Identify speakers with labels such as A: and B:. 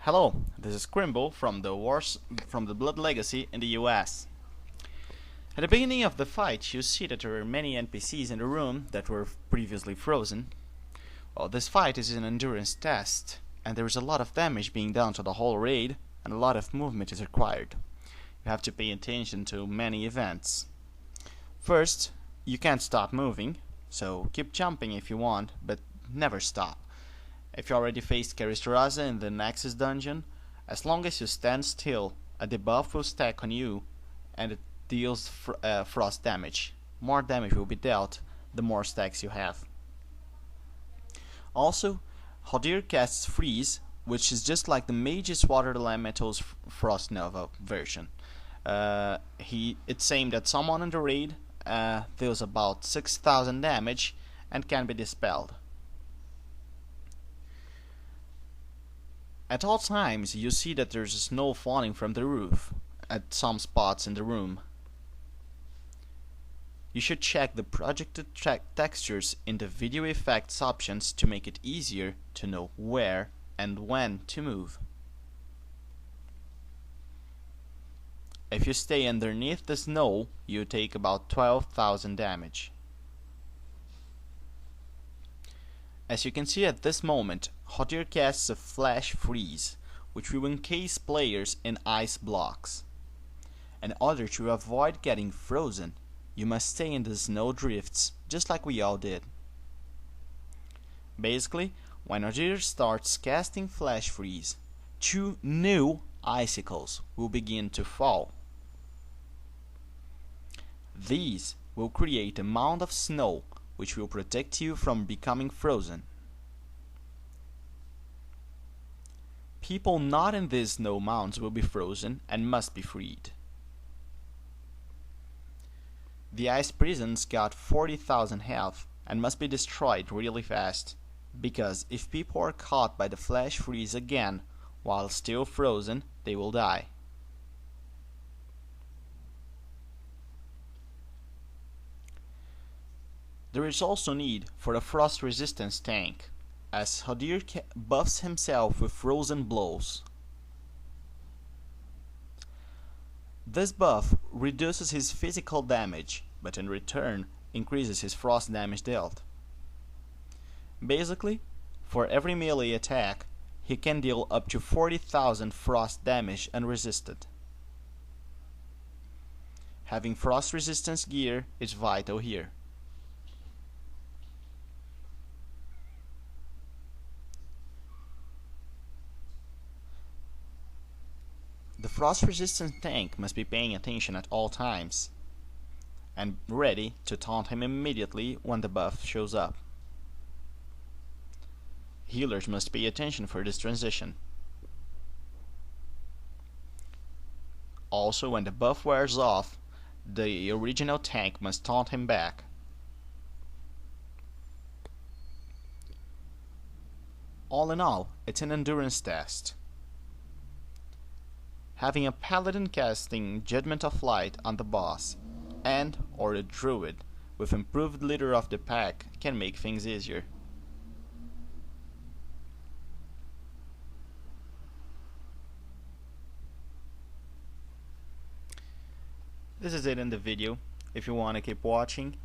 A: Hello, this is Crimble from the Blood Legacy in the US. At the beginning of the fight, you see that there are many NPCs in the room that were previously frozen. Well, this fight is an endurance test, and there is a lot of damage being done to the whole raid, and a lot of movement is required. You have to pay attention to many events. First, you can't stop moving, so keep jumping if you want, but never stop. If you already faced Karistaraza in the Nexus dungeon, as long as you stand still, a debuff will stack on you and it deals frost damage. More damage will be dealt the more stacks you have. Also, Hodir casts Freeze, which is just like the Mage's Water Elemental's Frost Nova version. It's aimed at someone in the raid, deals about 6,000 damage and can be dispelled. At all times, you see that there's snow falling from the roof at some spots in the room. You should check the projected textures in the video effects options to make it easier to know where and when to move. If you stay underneath the snow, you take about 12,000 damage. As you can see at this moment, Hodir casts a Flash Freeze, which will encase players in ice blocks. In order to avoid getting frozen, you must stay in the snow drifts, just like we all did. Basically, when Hodir starts casting Flash Freeze, 2 new icicles will begin to fall. These will create a mound of snow which will protect you from becoming frozen. People not in these snow mounds will be frozen and must be freed. The ice prisons got 40,000 health and must be destroyed really fast, because if people are caught by the Flash Freeze again while still frozen, they will die. There is also need for a frost resistance tank, as Hodir buffs himself with frozen blows. This buff reduces his physical damage, but in return increases his frost damage dealt. Basically, for every melee attack, he can deal up to 40,000 frost damage unresisted. Having frost resistance gear is vital here. The frost resistance tank must be paying attention at all times and ready to taunt him immediately when the buff shows up. Healers must pay attention for this transition. Also, when the buff wears off, the original tank must taunt him back. All in all, it's an endurance test. Having a paladin casting Judgment of Light on the boss or a druid with improved leader of the pack can make things easier. This is it in the video. If you want to keep watching,